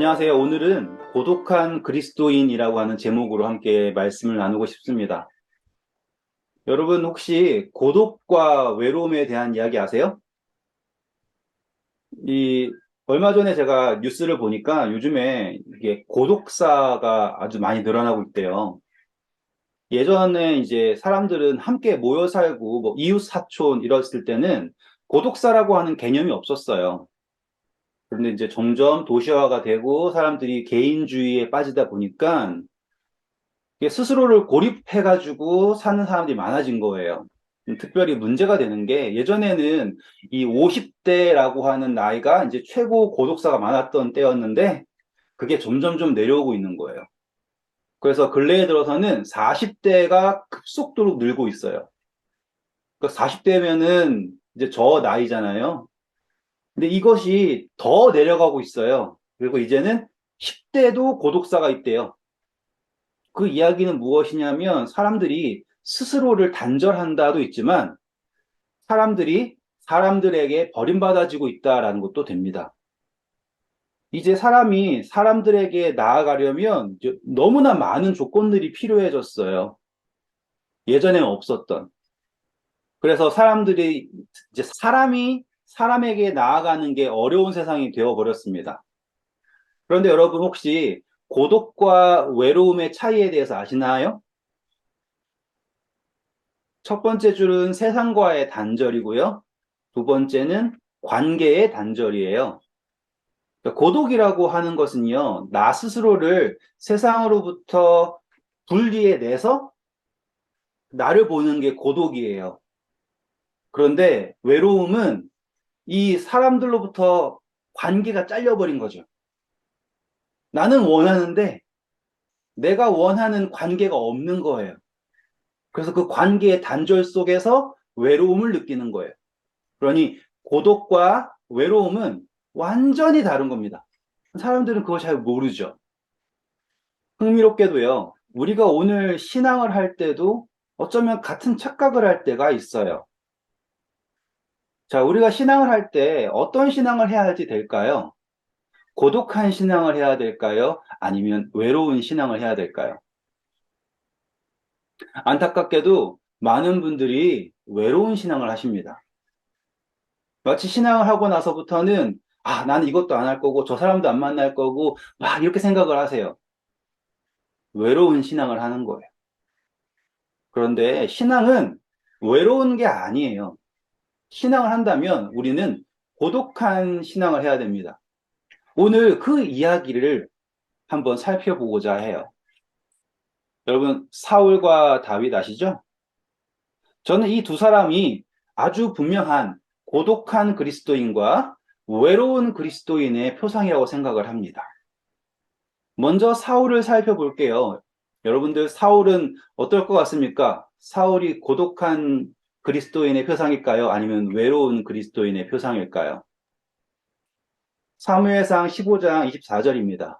안녕하세요. 오늘은 고독한 그리스도인이라고 하는 제목으로 함께 말씀을 나누고 싶습니다. 여러분 혹시 고독과 외로움에 대한 이야기 아세요? 이 얼마 전에 제가 뉴스를 보니까 요즘에 이게 고독사가 아주 많이 늘어나고 있대요. 예전에 이제 사람들은 함께 모여 살고 뭐 이웃 사촌 이랬을 때는 고독사라고 하는 개념이 없었어요. 그런데 이제 점점 도시화가 되고 사람들이 개인주의에 빠지다 보니까 이게 스스로를 고립해가지고 사는 사람들이 많아진 거예요. 특별히 문제가 되는 게 예전에는 이 50대라고 하는 나이가 이제 최고 고독사가 많았던 때였는데 그게 점점 좀 내려오고 있는 거예요. 그래서 근래에 들어서는 40대가 급속도로 늘고 있어요. 그러니까 40대면은 이제 저 나이잖아요. 근데 이것이 더 내려가고 있어요. 그리고 이제는 10대도 고독사가 있대요. 그 이야기는 무엇이냐면 사람들이 스스로를 단절한다도 있지만 사람들이 사람들에게 버림받아지고 있다라는 것도 됩니다. 이제 사람이 사람들에게 나아가려면 이제 너무나 많은 조건들이 필요해졌어요. 예전에는 없었던. 그래서 사람들이 이제 사람이 사람에게 나아가는 게 어려운 세상이 되어버렸습니다. 그런데 여러분 혹시 고독과 외로움의 차이에 대해서 아시나요? 첫 번째 줄은 세상과의 단절이고요. 두 번째는 관계의 단절이에요. 그러니까 고독이라고 하는 것은요, 나 스스로를 세상으로부터 분리해내서 나를 보는 게 고독이에요. 그런데 외로움은 이 사람들로부터 관계가 잘려버린 거죠. 나는 원하는데 내가 원하는 관계가 없는 거예요. 그래서 그 관계의 단절 속에서 외로움을 느끼는 거예요. 그러니 고독과 외로움은 완전히 다른 겁니다. 사람들은 그걸 잘 모르죠. 흥미롭게도요, 우리가 오늘 신앙을 할 때도 어쩌면 같은 착각을 할 때가 있어요. 자, 우리가 신앙을 할 때 어떤 신앙을 해야 할지 될까요? 고독한 신앙을 해야 될까요? 아니면 외로운 신앙을 해야 될까요? 안타깝게도 많은 분들이 외로운 신앙을 하십니다. 마치 신앙을 하고 나서부터는 아, 나는 이것도 안 할 거고 저 사람도 안 만날 거고 막 이렇게 생각을 하세요. 외로운 신앙을 하는 거예요. 그런데 신앙은 외로운 게 아니에요. 신앙을 한다면 우리는 고독한 신앙을 해야 됩니다. 오늘 그 이야기를 한번 살펴보고자 해요. 여러분, 사울과 다윗 아시죠? 저는 이 두 사람이 아주 분명한 고독한 그리스도인과 외로운 그리스도인의 표상이라고 생각을 합니다. 먼저 사울을 살펴볼게요. 여러분들 사울은 어떨 것 같습니까? 사울이 고독한 그리스도인의 표상일까요? 아니면 외로운 그리스도인의 표상일까요? 사무엘상 15장 24절입니다.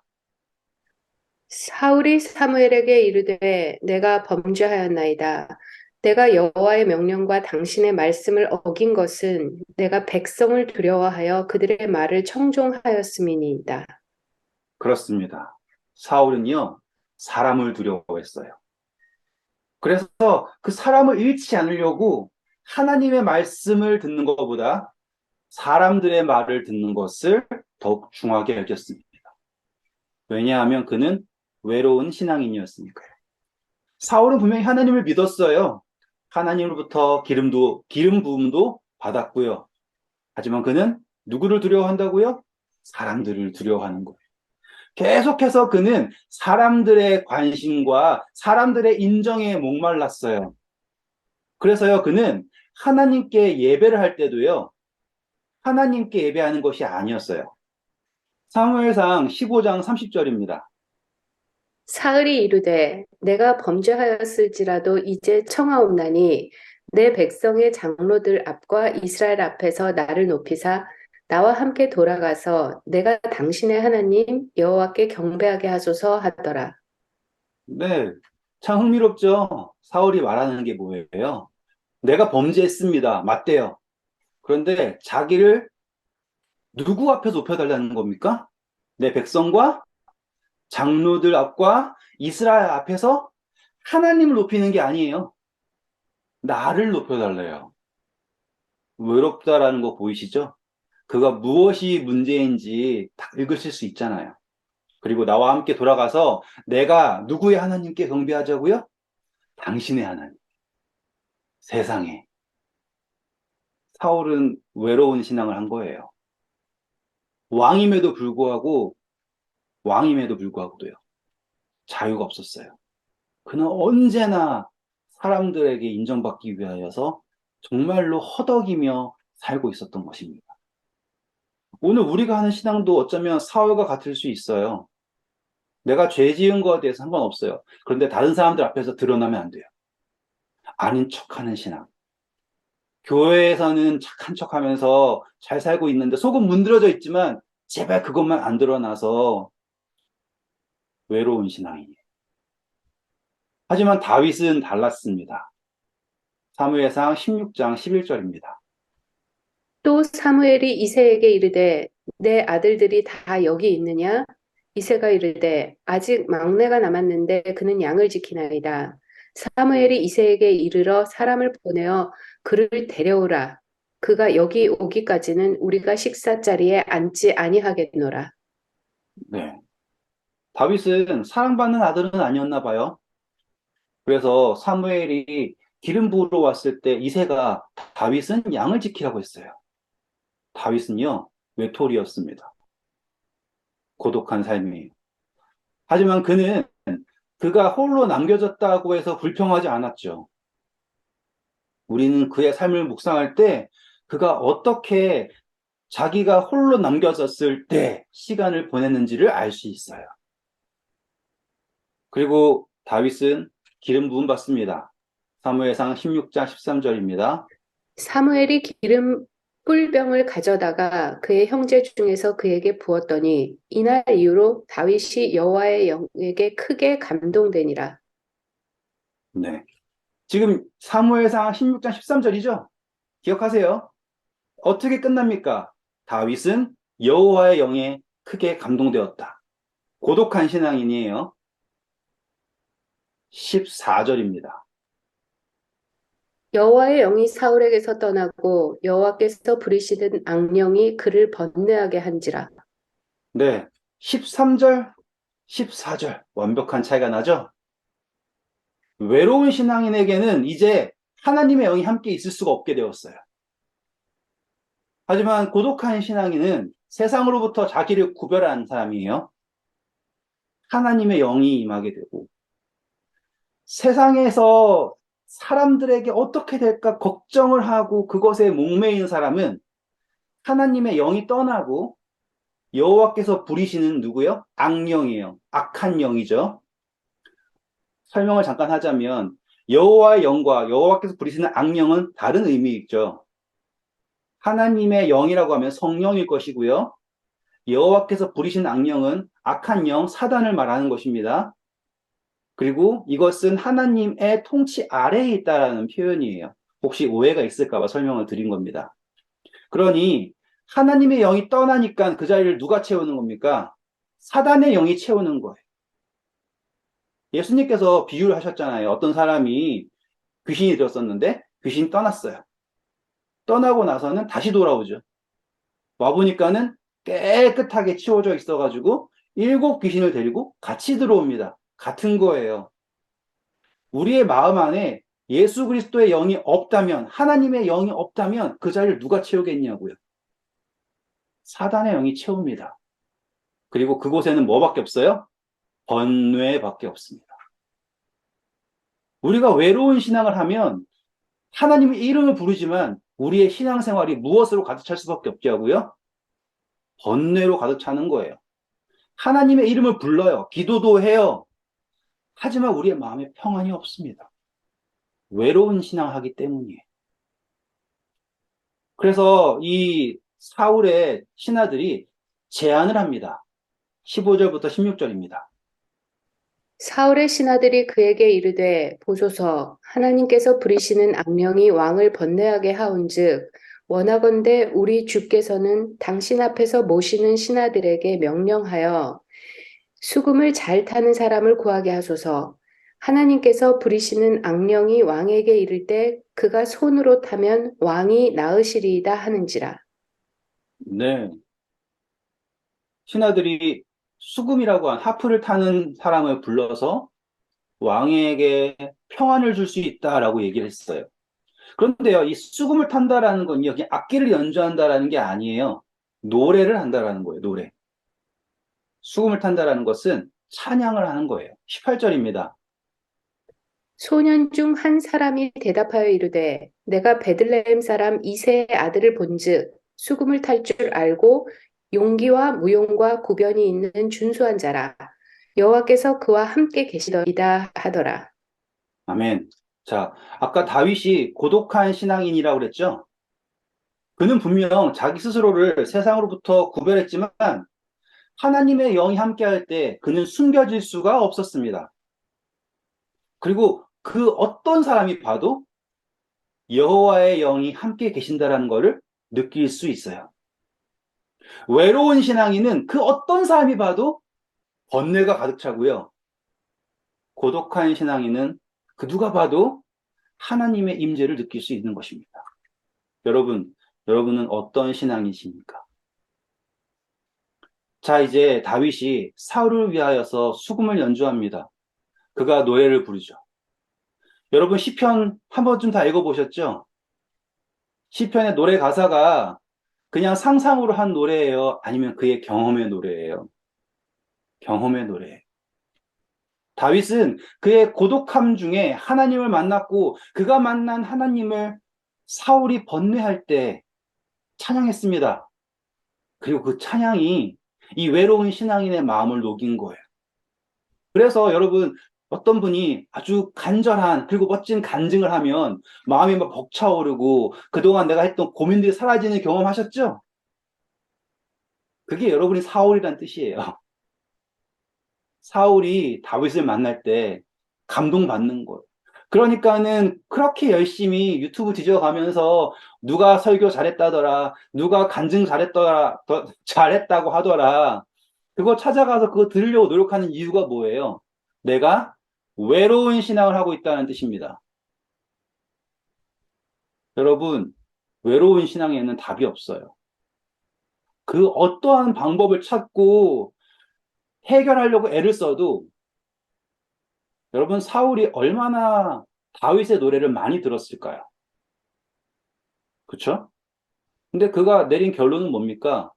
사울이 사무엘에게 이르되 내가 범죄하였나이다. 내가 여호와의 명령과 당신의 말씀을 어긴 것은 내가 백성을 두려워하여 그들의 말을 청종하였음이니이다. 그렇습니다. 사울은요, 사람을 두려워했어요. 그래서 그 사람을 잃지 않으려고 하나님의 말씀을 듣는 것보다 사람들의 말을 듣는 것을 더욱 중하게 여겼습니다. 왜냐하면 그는 외로운 신앙인이었으니까요. 사울은 분명히 하나님을 믿었어요. 하나님으로부터 기름 부음도 받았고요. 하지만 그는 누구를 두려워한다고요? 사람들을 두려워하는 거예요. 계속해서 그는 사람들의 관심과 사람들의 인정에 목말랐어요. 그래서요, 그는 하나님께 예배를 할 때도요, 하나님께 예배하는 것이 아니었어요. 사무엘상 15장 30절입니다. 사울이 이르되 내가 범죄하였을지라도 이제 청하옵나니 내 백성의 장로들 앞과 이스라엘 앞에서 나를 높이사 나와 함께 돌아가서 내가 당신의 하나님 여호와께 경배하게 하소서 하더라. 네, 참 흥미롭죠? 사울이 말하는 게 뭐예요? 내가 범죄했습니다. 맞대요. 그런데 자기를 누구 앞에 높여달라는 겁니까? 내 백성과 장로들 앞과 이스라엘 앞에서 하나님을 높이는 게 아니에요. 나를 높여달래요. 외롭다라는 거 보이시죠? 그가 무엇이 문제인지 다 읽으실 수 있잖아요. 그리고 나와 함께 돌아가서 내가 누구의 하나님께 경배하자고요? 당신의 하나님. 세상에. 사울은 외로운 신앙을 한 거예요. 왕임에도 불구하고, 왕임에도 불구하고도요. 자유가 없었어요. 그는 언제나 사람들에게 인정받기 위하여서 정말로 허덕이며 살고 있었던 것입니다. 오늘 우리가 하는 신앙도 어쩌면 사울과 같을 수 있어요. 내가 죄 지은 것에 대해서 상관없어요. 그런데 다른 사람들 앞에서 드러나면 안 돼요. 아닌 척하는 신앙. 교회에서는 착한 척하면서 잘 살고 있는데 속은 문드러져 있지만 제발 그것만 안 드러나서 외로운 신앙이에요. 하지만 다윗은 달랐습니다. 사무엘상 16장 11절입니다. 또 사무엘이 이새에게 이르되 내 아들들이 다 여기 있느냐? 이새가 이르되 아직 막내가 남았는데 그는 양을 지키나이다. 사무엘이 이새에게 이르러 사람을 보내어 그를 데려오라. 그가 여기 오기까지는 우리가 식사 자리에 앉지 아니하겠노라. 네. 다윗은 사랑받는 아들은 아니었나 봐요. 그래서 사무엘이 기름 부으러 왔을 때 이새가 다윗은 양을 지키라고 했어요. 다윗은요, 외톨이였습니다. 고독한 삶이에요. 하지만 그는 그가 홀로 남겨졌다고 해서 불평하지 않았죠. 우리는 그의 삶을 묵상할 때 그가 어떻게 자기가 홀로 남겨졌을 때 시간을 보냈는지를 알 수 있어요. 그리고 다윗은 기름 부음 받습니다. 사무엘상 16장 13절입니다. 사무엘이 기름 뿔병을 가져다가 그의 형제 중에서 그에게 부었더니 이날 이후로 다윗이 여호와의 영에게 크게 감동되니라. 네. 지금 사무엘상 16장 13절이죠? 기억하세요. 어떻게 끝납니까? 다윗은 여호와의 영에 크게 감동되었다. 고독한 신앙인이에요. 14절입니다. 여호와의 영이 사울에게서 떠나고 여호와께서 부리시던 악령이 그를 번뇌하게 한지라. 네. 13절, 14절. 완벽한 차이가 나죠? 외로운 신앙인에게는 이제 하나님의 영이 함께 있을 수가 없게 되었어요. 하지만 고독한 신앙인은 세상으로부터 자기를 구별한 사람이에요. 하나님의 영이 임하게 되고 세상에서 사람들에게 어떻게 될까 걱정을 하고 그것에 목매인 사람은 하나님의 영이 떠나고 여호와께서 부리시는 누구요? 악령이에요. 악한 영이죠. 설명을 잠깐 하자면 여호와의 영과 여호와께서 부리시는 악령은 다른 의미있죠. 하나님의 영이라고 하면 성령일 것이고요. 여호와께서 부리신 악령은 악한 영, 사단을 말하는 것입니다. 그리고 이것은 하나님의 통치 아래에 있다라는 표현이에요. 혹시 오해가 있을까 봐 설명을 드린 겁니다. 그러니 하나님의 영이 떠나니까 그 자리를 누가 채우는 겁니까? 사단의 영이 채우는 거예요. 예수님께서 비유를 하셨잖아요. 어떤 사람이 귀신이 들었었는데 귀신이 떠났어요. 떠나고 나서는 다시 돌아오죠. 와보니까는 깨끗하게 치워져 있어가지고 일곱 귀신을 데리고 같이 들어옵니다. 같은 거예요. 우리의 마음 안에 예수 그리스도의 영이 없다면, 하나님의 영이 없다면 그 자리를 누가 채우겠냐고요. 사단의 영이 채웁니다. 그리고 그곳에는 뭐밖에 없어요? 번뇌밖에 없습니다. 우리가 외로운 신앙을 하면 하나님의 이름을 부르지만 우리의 신앙생활이 무엇으로 가득 찰 수밖에 없게 하고요? 번뇌로 가득 차는 거예요. 하나님의 이름을 불러요. 기도도 해요. 하지만 우리의 마음에 평안이 없습니다. 외로운 신앙을 하기 때문이에요. 그래서 이 사울의 신하들이 제안을 합니다. 15절부터 16절입니다. 사울의 신하들이 그에게 이르되 보소서 하나님께서 부리시는 악령이 왕을 번뇌하게 하온즉 원하건대 우리 주께서는 당신 앞에서 모시는 신하들에게 명령하여 수금을 잘 타는 사람을 구하게 하소서. 하나님께서 부리시는 악령이 왕에게 이를 때 그가 손으로 타면 왕이 나으시리이다 하는지라. 네. 신하들이 수금이라고 한 하프를 타는 사람을 불러서 왕에게 평안을 줄 수 있다라고 얘기를 했어요. 그런데요, 이 수금을 탄다라는 건 여기 악기를 연주한다라는 게 아니에요. 노래를 한다라는 거예요, 노래. 수금을 탄다라는 것은 찬양을 하는 거예요. 18절입니다. 소년 중 한 사람이 대답하여 이르되 내가 베들레헴 사람 이새의 아들을 본즉 수금을 탈 줄 알고 용기와 무용과 구변이 있는 준수한 자라. 여호와께서 그와 함께 계시더이다 하더라. 아멘. 자, 아까 다윗이 고독한 신앙인이라고 그랬죠? 그는 분명 자기 스스로를 세상으로부터 구별했지만 하나님의 영이 함께할 때 그는 숨겨질 수가 없었습니다. 그리고 그 어떤 사람이 봐도 여호와의 영이 함께 계신다라는 것을 느낄 수 있어요. 외로운 신앙인은 그 어떤 사람이 봐도 번뇌가 가득 차고요. 고독한 신앙인은 그 누가 봐도 하나님의 임재를 느낄 수 있는 것입니다. 여러분은 어떤 신앙이십니까? 자, 이제 다윗이 사울을 위하여서 수금을 연주합니다. 그가 노래를 부르죠. 여러분 시편 한 번쯤 다 읽어보셨죠? 시편의 노래 가사가 그냥 상상으로 한 노래예요? 아니면 그의 경험의 노래예요? 경험의 노래. 다윗은 그의 고독함 중에 하나님을 만났고 그가 만난 하나님을 사울이 번뇌할 때 찬양했습니다. 그리고 그 찬양이 이 외로운 신앙인의 마음을 녹인 거예요. 그래서 여러분 어떤 분이 아주 간절한 그리고 멋진 간증을 하면 마음이 막 벅차오르고 그동안 내가 했던 고민들이 사라지는 경험하셨죠? 그게 여러분이 사울이란 뜻이에요. 사울이 다윗을 만날 때 감동받는 거예요. 그러니까는 그렇게 열심히 유튜브 뒤져가면서 누가 설교 잘했다더라, 누가 간증 잘했더라, 잘했다고 하더라. 그거 찾아가서 그거 들으려고 노력하는 이유가 뭐예요? 내가 외로운 신앙을 하고 있다는 뜻입니다. 여러분, 외로운 신앙에는 답이 없어요. 그 어떠한 방법을 찾고 해결하려고 애를 써도 여러분 사울이 얼마나 다윗의 노래를 많이 들었을까요? 그쵸? 근데 그가 내린 결론은 뭡니까?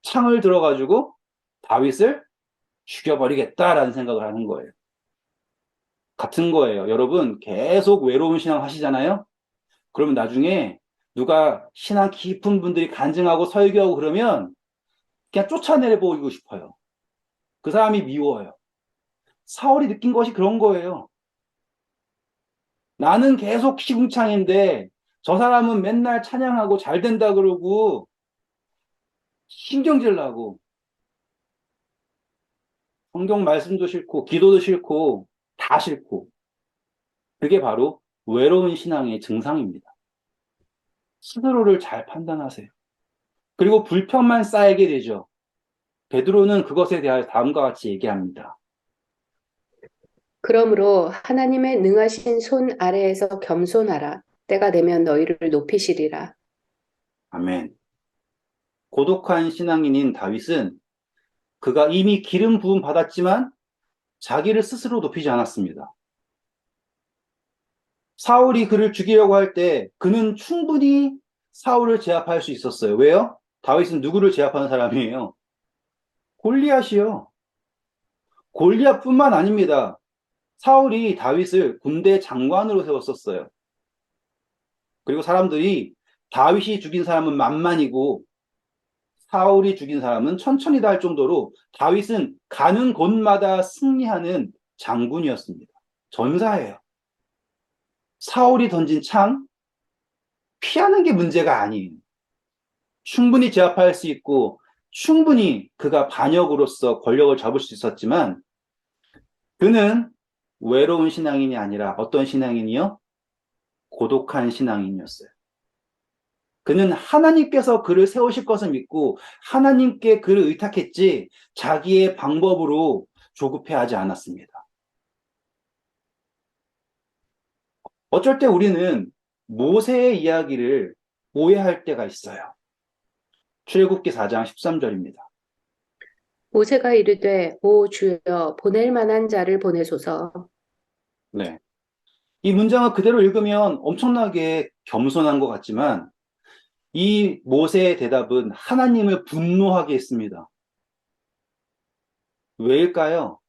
창을 들어가지고 다윗을 죽여버리겠다라는 생각을 하는 거예요. 같은 거예요. 여러분 계속 외로운 신앙 하시잖아요? 그러면 나중에 누가 신앙 깊은 분들이 간증하고 설교하고 그러면 그냥 쫓아내려 보이고 싶어요. 그 사람이 미워요. 사울이 느낀 것이 그런 거예요. 나는 계속 시궁창인데 저 사람은 맨날 찬양하고 잘 된다 그러고 신경질 나고 성경 말씀도 싫고 기도도 싫고 다 싫고 그게 바로 외로운 신앙의 증상입니다. 스스로를 잘 판단하세요. 그리고 불평만 쌓이게 되죠. 베드로는 그것에 대하여 다음과 같이 얘기합니다. 그러므로 하나님의 능하신 손 아래에서 겸손하라. 때가 되면 너희를 높이시리라. 아멘. 고독한 신앙인인 다윗은 그가 이미 기름 부음 받았지만 자기를 스스로 높이지 않았습니다. 사울이 그를 죽이려고 할 때 그는 충분히 사울을 제압할 수 있었어요. 왜요? 다윗은 누구를 제압하는 사람이에요? 골리앗이요. 골리앗뿐만 아닙니다. 사울이 다윗을 군대 장관으로 세웠었어요. 그리고 사람들이 다윗이 죽인 사람은 만만이고 사울이 죽인 사람은 천천히다 할 정도로 다윗은 가는 곳마다 승리하는 장군이었습니다. 전사예요. 사울이 던진 창 피하는 게 문제가 아니에요. 충분히 제압할 수 있고 충분히 그가 반역으로서 권력을 잡을 수 있었지만 그는 외로운 신앙인이 아니라 어떤 신앙인이요? 고독한 신앙인이었어요. 그는 하나님께서 그를 세우실 것을 믿고 하나님께 그를 의탁했지 자기의 방법으로 조급해하지 않았습니다. 어쩔 때 우리는 모세의 이야기를 오해할 때가 있어요. 출애굽기 4장 13절입니다. 모세가 이르되 오 주여 보낼 만한 자를 보내소서. 네. 이 문장을 그대로 읽으면 엄청나게 겸손한 것 같지만 이 모세의 대답은 하나님을 분노하게 했습니다. 왜일까요?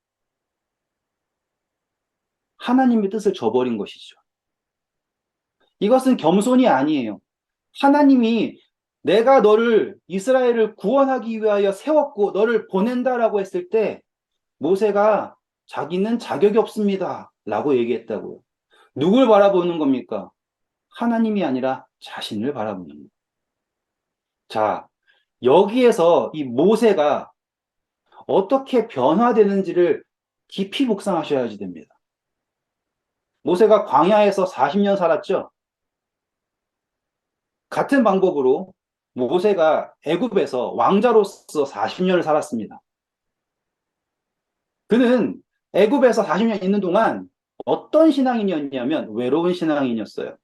하나님의 뜻을 저버린 것이죠. 이것은 겸손이 아니에요. 하나님이 내가 너를 이스라엘을 구원하기 위하여 세웠고 너를 보낸다라고 했을 때 모세가 자기는 자격이 없습니다. 라고 얘기했다고요. 누굴 바라보는 겁니까? 하나님이 아니라 자신을 바라보는 거예요. 자, 여기에서 이 모세가 어떻게 변화되는지를 깊이 묵상하셔야지 됩니다. 모세가 광야에서 40년 살았죠? 같은 방법으로 모세가 애굽에서 왕자로서 40년을 살았습니다. 그는 애굽에서 40년 있는 동안 어떤 신앙인이었냐면 외로운 신앙인이었어요.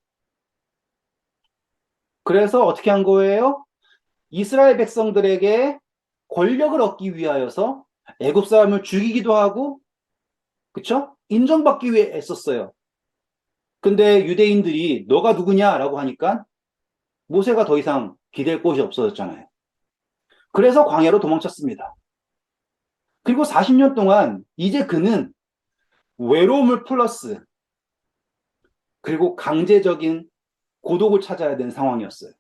그래서 어떻게 한 거예요? 이스라엘 백성들에게 권력을 얻기 위하여서 애굽 사람을 죽이기도 하고, 그쵸? 인정받기 위해 애썼어요. 근데 유대인들이 너가 누구냐라고 하니까 모세가 더 이상 기댈 곳이 없어졌잖아요. 그래서 광야로 도망쳤습니다. 그리고 40년 동안 이제 그는 외로움을 플러스 그리고 강제적인 고독을 찾아야 되는 상황이었어요.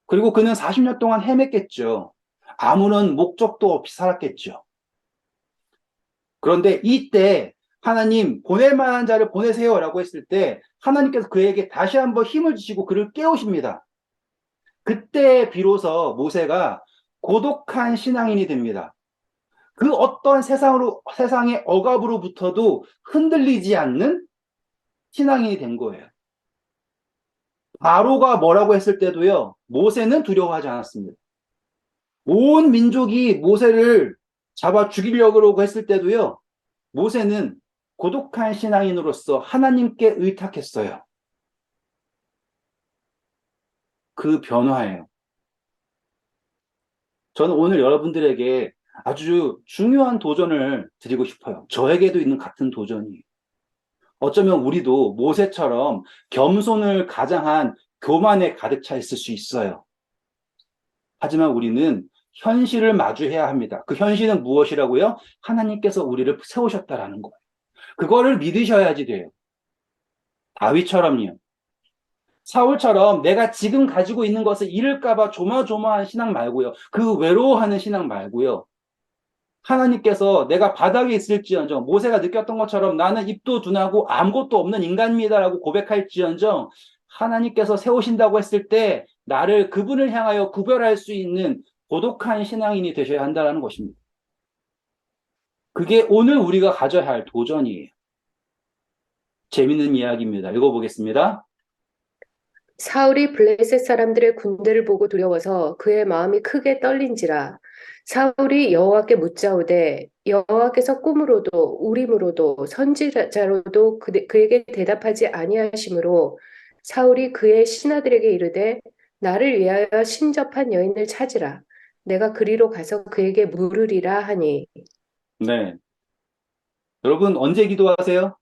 그리고 그는 40년 동안 헤맸겠죠. 아무런 목적도 없이 살았겠죠. 그런데 이때 하나님 보낼 만한 자를 보내세요라고 했을 때 하나님께서 그에게 다시 한번 힘을 주시고 그를 깨우십니다. 그때 비로소 모세가 고독한 신앙인이 됩니다. 그 어떤 세상의 억압으로부터도 흔들리지 않는 신앙인이 된 거예요. 바로가 뭐라고 했을 때도요, 모세는 두려워하지 않았습니다. 온 민족이 모세를 잡아 죽이려고 했을 때도요, 모세는 고독한 신앙인으로서 하나님께 의탁했어요. 그 변화예요. 저는 오늘 여러분들에게 아주 중요한 도전을 드리고 싶어요. 저에게도 있는 같은 도전이. 어쩌면 우리도 모세처럼 겸손을 가장한 교만에 가득 차 있을 수 있어요. 하지만 우리는 현실을 마주해야 합니다. 그 현실은 무엇이라고요? 하나님께서 우리를 세우셨다라는 거예요. 그거를 믿으셔야지 돼요. 다윗처럼요. 사울처럼 내가 지금 가지고 있는 것을 잃을까봐 조마조마한 신앙 말고요. 그 외로워하는 신앙 말고요. 하나님께서 내가 바닥에 있을지언정 모세가 느꼈던 것처럼 나는 입도 둔하고 아무것도 없는 인간입니다라고 고백할지언정 하나님께서 세우신다고 했을 때 나를 그분을 향하여 구별할 수 있는 고독한 신앙인이 되셔야 한다는 것입니다. 그게 오늘 우리가 가져야 할 도전이에요. 재밌는 이야기입니다. 읽어보겠습니다. 사울이 블레셋 사람들의 군대를 보고 두려워서 그의 마음이 크게 떨린지라. 사울이 여호와께 묻자오되 여호와께서 꿈으로도 우림으로도 선지자로도 그에게 대답하지 아니하시므로 사울이 그의 신하들에게 이르되 나를 위하여 신접한 여인을 찾으라. 내가 그리로 가서 그에게 물으리라 하니. 네. 여러분 언제 기도하세요?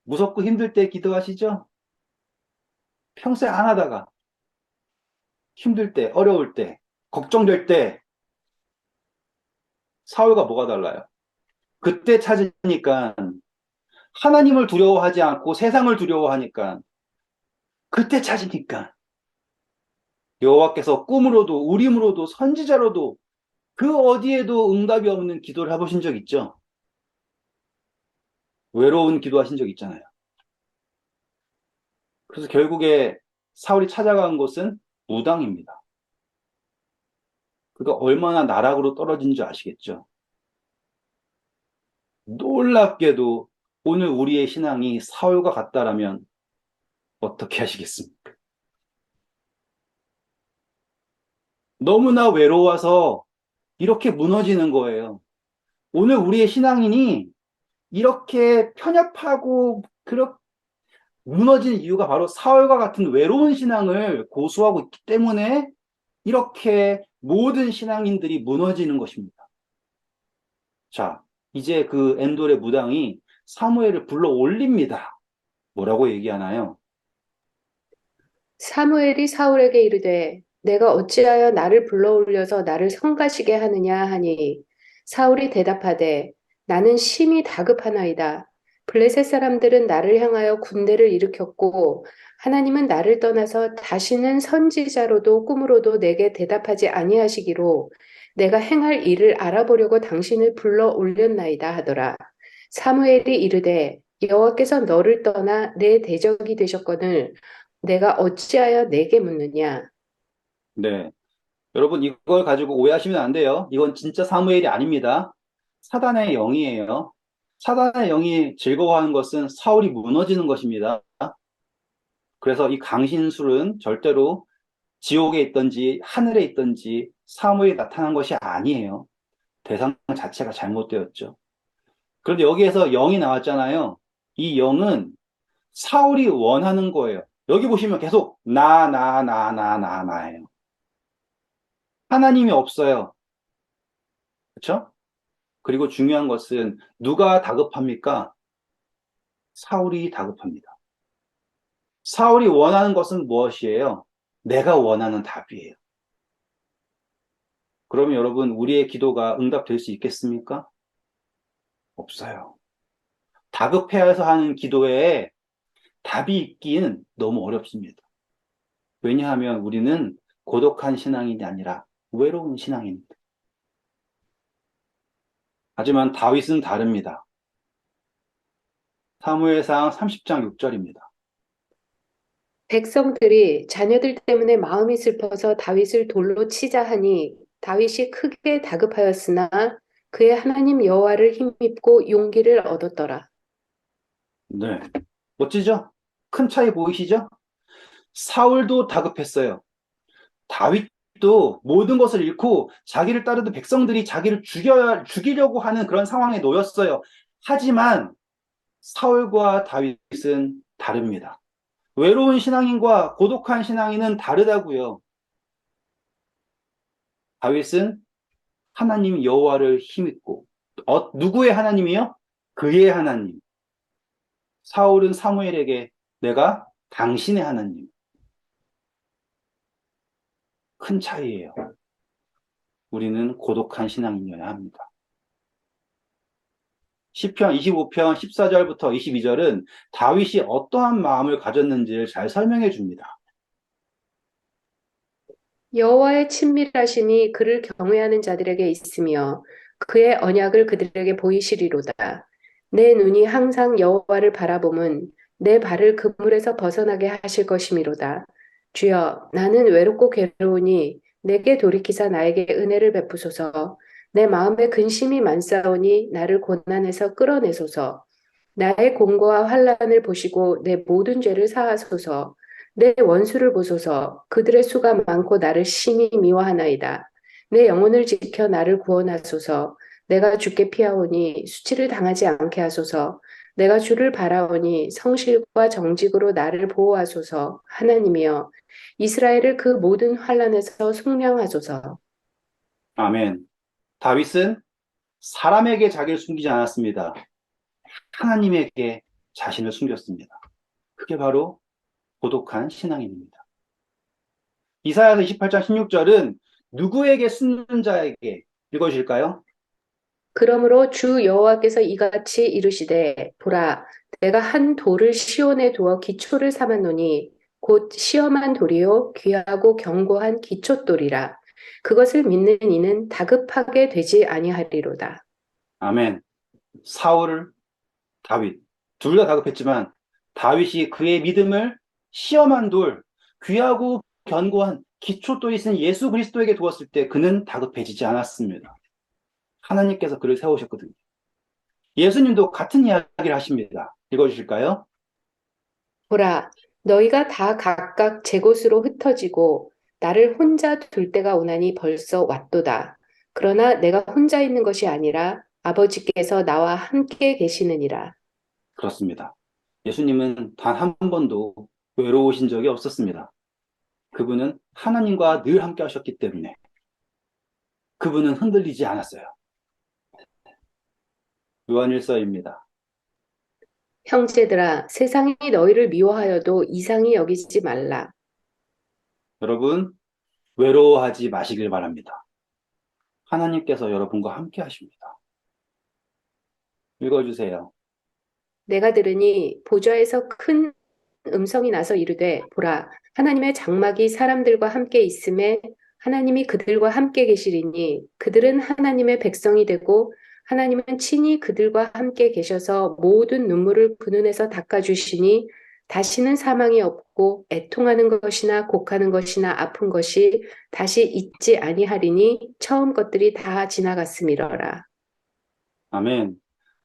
무섭고 힘들 때 기도하시죠? 평소에 안 하다가 힘들 때, 어려울 때, 걱정될 때 사울과 뭐가 달라요? 그때 찾으니까 하나님을 두려워하지 않고 세상을 두려워하니까 그때 찾으니까 여호와께서 꿈으로도 우림으로도 선지자로도 그 어디에도 응답이 없는 기도를 해보신 적 있죠? 외로운 기도하신 적 있잖아요. 그래서 결국에 사울이 찾아간 곳은 무당입니다. 그가 얼마나 나락으로 떨어진 줄 아시겠죠? 놀랍게도 오늘 우리의 신앙이 사울과 같다라면 어떻게 하시겠습니까? 너무나 외로워서 이렇게 무너지는 거예요. 오늘 우리의 신앙인이 이렇게 편협하고 그렇게 무너진 이유가 바로 사울과 같은 외로운 신앙을 고수하고 있기 때문에 이렇게 모든 신앙인들이 무너지는 것입니다. 자, 이제 그 엔돌의 무당이 사무엘을 불러 올립니다. 뭐라고 얘기하나요? 사무엘이 사울에게 이르되 내가 어찌하여 나를 불러올려서 나를 성가시게 하느냐 하니 사울이 대답하되 나는 심히 다급하나이다. 블레셋 사람들은 나를 향하여 군대를 일으켰고 하나님은 나를 떠나서 다시는 선지자로도 꿈으로도 내게 대답하지 아니하시기로 내가 행할 일을 알아보려고 당신을 불러 올렸나이다 하더라. 사무엘이 이르되 여호와께서 너를 떠나 내 대적이 되셨거늘 내가 어찌하여 내게 묻느냐? 네. 여러분, 이걸 가지고 오해하시면 안 돼요. 이건 진짜 사무엘이 아닙니다. 사단의 영이에요. 사단의 영이 즐거워하는 것은 사울이 무너지는 것입니다. 그래서 이 강신술은 절대로 지옥에 있든지 하늘에 있든지 사무엘이 나타난 것이 아니에요. 대상 자체가 잘못되었죠. 그런데 여기에서 영이 나왔잖아요. 이 영은 사울이 원하는 거예요. 여기 보시면 계속 나예요. 하나님이 없어요. 그렇죠? 그리고 중요한 것은 누가 다급합니까? 사울이 다급합니다. 사울이 원하는 것은 무엇이에요? 내가 원하는 답이에요. 그러면 여러분, 우리의 기도가 응답될 수 있겠습니까? 없어요. 다급해서 하는 기도에 답이 있기는 너무 어렵습니다. 왜냐하면 우리는 고독한 신앙인이 아니라 외로운 신앙입니다. 하지만 다윗은 다릅니다. 사무엘상 30장 6절입니다. 백성들이 자녀들 때문에 마음이 슬퍼서 다윗을 돌로 치자 하니 다윗이 크게 다급하였으나 그의 하나님 여호와를 힘입고 용기를 얻었더라. 네. 멋지죠? 큰 차이 보이시죠? 사울도 다급했어요. 다윗도 모든 것을 잃고 자기를 따르던 백성들이 자기를 죽이려고 하는 그런 상황에 놓였어요. 하지만 사울과 다윗은 다릅니다. 외로운 신앙인과 고독한 신앙인은 다르다고요. 다윗은 하나님 여호와를 힘입고 누구의 하나님이요? 그의 하나님. 사울은 사무엘에게 내가 당신의 하나님. 큰 차이예요. 우리는 고독한 신앙인이어야 합니다. 시편 25편 14절부터 22절은 다윗이 어떠한 마음을 가졌는지를 잘 설명해 줍니다. 여호와의 친밀하심이 그를 경외하는 자들에게 있으며 그의 언약을 그들에게 보이시리로다. 내 눈이 항상 여호와를 바라봄은 내 발을 그물에서 벗어나게 하실 것이미로다. 주여, 나는 외롭고 괴로우니 내게 돌이키사 나에게 은혜를 베푸소서. 내 마음에 근심이 많사오니 나를 고난에서 끌어내소서. 나의 공고와 환난을 보시고 내 모든 죄를 사하소서. 내 원수를 보소서. 그들의 수가 많고 나를 심히 미워하나이다. 내 영혼을 지켜 나를 구원하소서. 내가 주께 피하오니 수치를 당하지 않게 하소서. 내가 주를 바라오니 성실과 정직으로 나를 보호하소서. 하나님이여, 이스라엘을 그 모든 환난에서 속량하소서. 아멘. 다윗은 사람에게 자기를 숨기지 않았습니다. 하나님에게 자신을 숨겼습니다. 그게 바로 고독한 신앙인입니다. 이사야서 28장 16절은 누구에게 숨는 자에게 읽어주실까요? 그러므로 주 여호와께서 이같이 이르시되 보라 내가 한 돌을 시온에 두어 기초를 삼았노니 곧 시험한 돌이요 귀하고 견고한 기초돌이라 그것을 믿는 이는 다급하게 되지 아니하리로다. 아멘. 사울, 다윗 둘 다 다급했지만 다윗이 그의 믿음을 시험한 돌, 귀하고 견고한 기초돌이 있는 예수 그리스도에게 두었을 때 그는 다급해지지 않았습니다. 하나님께서 그를 세우셨거든요. 예수님도 같은 이야기를 하십니다. 읽어주실까요? 보라 너희가 다 각각 제 곳으로 흩어지고 나를 혼자 둘 때가 오나니 벌써 왔도다. 그러나 내가 혼자 있는 것이 아니라 아버지께서 나와 함께 계시느니라. 그렇습니다. 예수님은 단 한 번도 외로우신 적이 없었습니다. 그분은 하나님과 늘 함께 하셨기 때문에 그분은 흔들리지 않았어요. 요한일서입니다. 형제들아, 세상이 너희를 미워하여도 이상히 여기지 말라. 여러분, 외로워하지 마시길 바랍니다. 하나님께서 여러분과 함께 하십니다. 읽어주세요. 내가 들으니 보좌에서 큰 음성이 나서 이르되 보라 하나님의 장막이 사람들과 함께 있음에 하나님이 그들과 함께 계시리니 그들은 하나님의 백성이 되고 하나님은 친히 그들과 함께 계셔서 모든 눈물을 그 눈에서 닦아주시니 다시는 사망이 없고 애통하는 것이나 곡하는 것이나 아픈 것이 다시 있지 아니하리니 처음 것들이 다 지나갔음이러라. 아멘.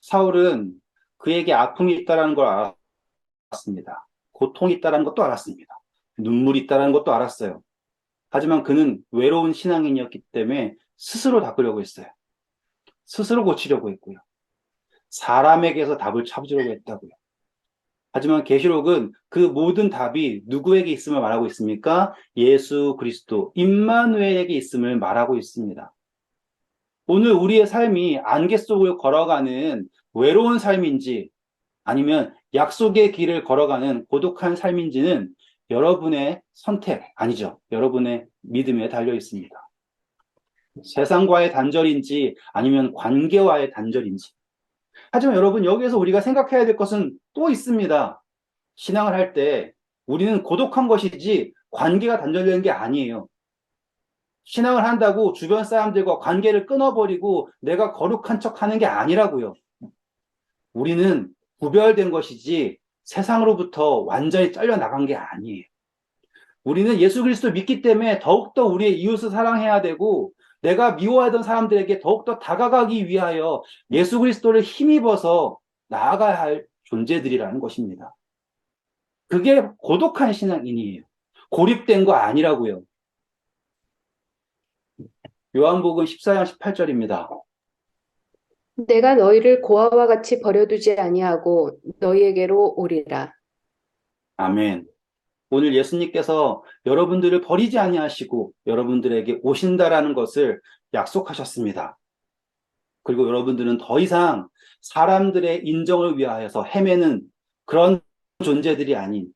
사울은 그에게 아픔이 있다는 걸 알았습니다. 고통이 있다는 것도 알았습니다. 눈물이 있다는 것도 알았어요. 하지만 그는 외로운 신앙인이었기 때문에 스스로 닦으려고 했어요. 스스로 고치려고 했고요. 사람에게서 답을 찾으려고 했다고요. 하지만 계시록은 그 모든 답이 누구에게 있음을 말하고 있습니까? 예수 그리스도, 임마누엘에게 있음을 말하고 있습니다. 오늘 우리의 삶이 안개 속을 걸어가는 외로운 삶인지 아니면 약속의 길을 걸어가는 고독한 삶인지는 여러분의 선택, 아니죠. 여러분의 믿음에 달려 있습니다. 세상과의 단절인지 아니면 관계와의 단절인지. 하지만 여러분, 여기에서 우리가 생각해야 될 것은 또 있습니다. 신앙을 할 때 우리는 고독한 것이지 관계가 단절되는 게 아니에요. 신앙을 한다고 주변 사람들과 관계를 끊어버리고 내가 거룩한 척 하는 게 아니라고요. 우리는 구별된 것이지 세상으로부터 완전히 잘려나간 게 아니에요. 우리는 예수 그리스도 믿기 때문에 더욱더 우리의 이웃을 사랑해야 되고 내가 미워하던 사람들에게 더욱더 다가가기 위하여 예수 그리스도를 힘입어서 나아가야 할 존재들이라는 것입니다. 그게 고독한 신앙인이에요. 고립된 거 아니라고요. 요한복음 14장 18절입니다. 내가 너희를 고아와 같이 버려두지 아니하고 너희에게로 오리라. 아멘. 오늘 예수님께서 여러분들을 버리지 아니하시고 여러분들에게 오신다라는 것을 약속하셨습니다. 그리고 여러분들은 더 이상 사람들의 인정을 위하여서 헤매는 그런 존재들이 아닌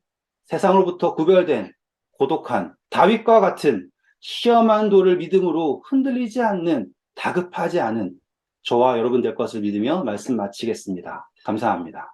세상으로부터 구별된 고독한 다윗과 같은 시험한 돌을 믿음으로 흔들리지 않는 다급하지 않은 저와 여러분 될 것을 믿으며 말씀 마치겠습니다. 감사합니다.